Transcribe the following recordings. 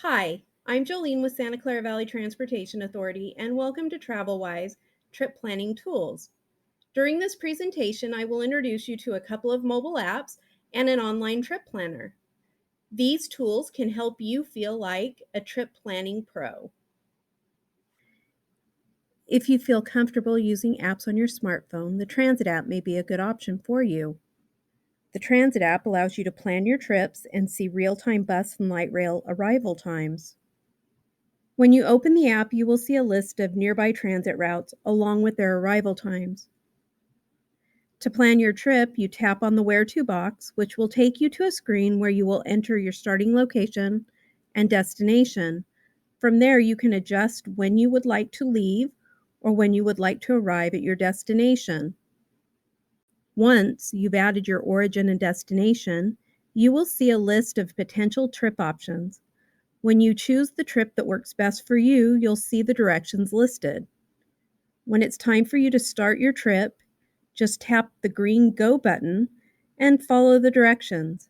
Hi, I'm Jolene with Santa Clara Valley Transportation Authority, and welcome to TravelWise Trip Planning Tools. During this presentation, I will introduce you to a couple of mobile apps and an online trip planner. These tools can help you feel like a trip planning pro. If you feel comfortable using apps on your smartphone, the Transit app may be a good option for you. The Transit app allows you to plan your trips and see real-time bus and light rail arrival times. When you open the app, you will see a list of nearby transit routes along with their arrival times. To plan your trip, you tap on the Where To box, which will take you to a screen where you will enter your starting location and destination. From there, you can adjust when you would like to leave or when you would like to arrive at your destination. Once you've added your origin and destination, you will see a list of potential trip options. When you choose the trip that works best for you, you'll see the directions listed. When it's time for you to start your trip, just tap the green Go button and follow the directions.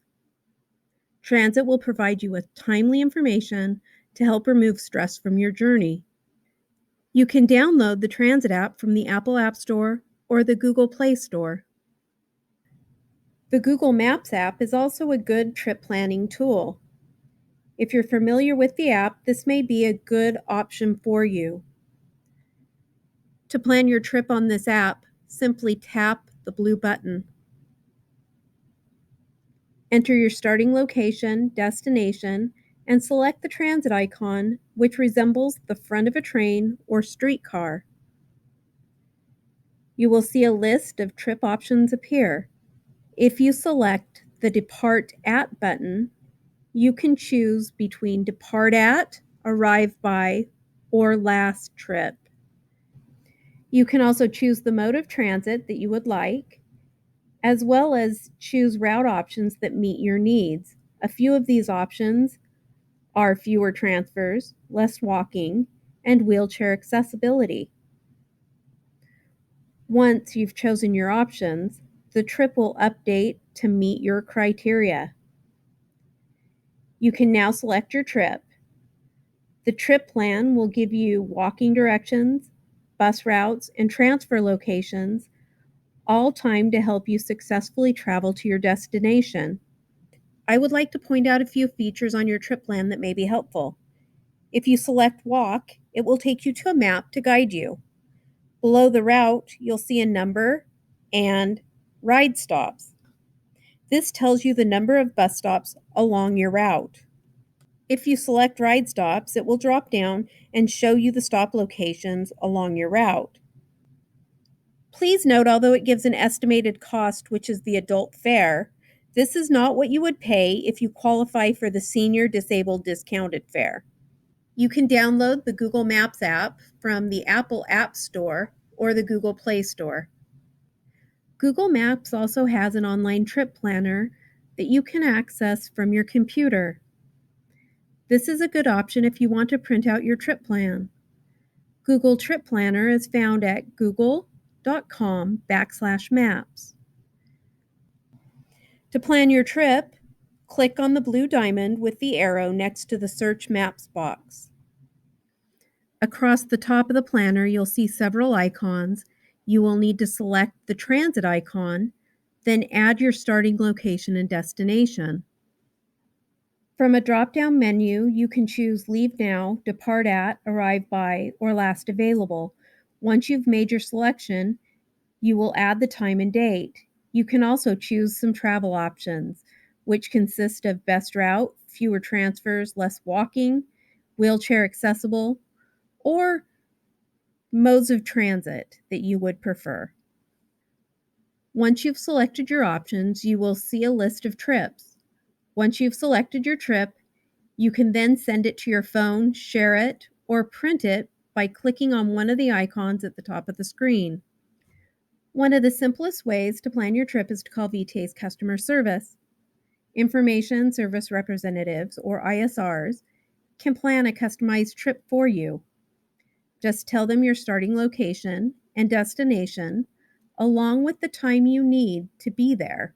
Transit will provide you with timely information to help remove stress from your journey. You can download the Transit app from the Apple App Store or the Google Play Store. The Google Maps app is also a good trip planning tool. If you're familiar with the app, this may be a good option for you. To plan your trip on this app, simply tap the blue button. Enter your starting location, destination, and select the transit icon, which resembles the front of a train or streetcar. You will see a list of trip options appear. If you select the Depart At button, you can choose between Depart At, Arrive By, or Last Trip. You can also choose the mode of transit that you would like, as well as choose route options that meet your needs. A few of these options are fewer transfers, less walking, and wheelchair accessibility. Once you've chosen your options, the trip will update to meet your criteria. You can now select your trip. The trip plan will give you walking directions, bus routes, and transfer locations, all timed to help you successfully travel to your destination. I would like to point out a few features on your trip plan that may be helpful. If you select Walk, it will take you to a map to guide you. Below the route, you'll see a number and ride stops. This tells you the number of bus stops along your route. If you select ride stops, it will drop down and show you the stop locations along your route. Please note, although it gives an estimated cost, which is the adult fare, this is not what you would pay if you qualify for the senior disabled discounted fare. You can download the Google Maps app from the Apple App Store or the Google Play Store. Google Maps also has an online trip planner that you can access from your computer. This is a good option if you want to print out your trip plan. Google Trip Planner is found at google.com/maps. To plan your trip, click on the blue diamond with the arrow next to the Search Maps box. Across the top of the planner, you'll see several icons. You will need to select the transit icon, then add your starting location and destination. From a drop-down menu, you can choose Leave Now, Depart At, Arrive By, or Last Available. Once you've made your selection, you will add the time and date. You can also choose some travel options, which consist of best route, fewer transfers, less walking, wheelchair accessible, or modes of transit that you would prefer. Once you've selected your options, you will see a list of trips. Once you've selected your trip, you can then send it to your phone, share it, or print it by clicking on one of the icons at the top of the screen. One of the simplest ways to plan your trip is to call VTA's customer service. Information Service Representatives, or ISRs, can plan a customized trip for you. Just tell them your starting location and destination, along with the time you need to be there,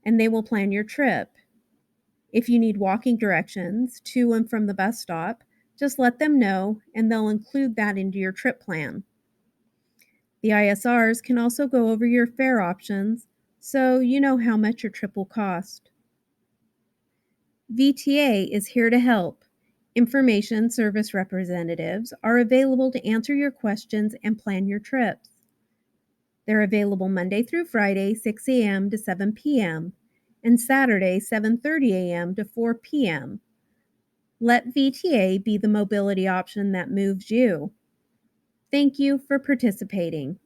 and they will plan your trip. If you need walking directions to and from the bus stop, just let them know and they'll include that into your trip plan. The ISRs can also go over your fare options so you know how much your trip will cost. VTA is here to help. Information service representatives are available to answer your questions and plan your trips. They're available Monday through Friday, 6 a.m. to 7 p.m., and Saturday, 7:30 a.m. to 4 p.m. Let VTA be the mobility option that moves you. Thank you for participating.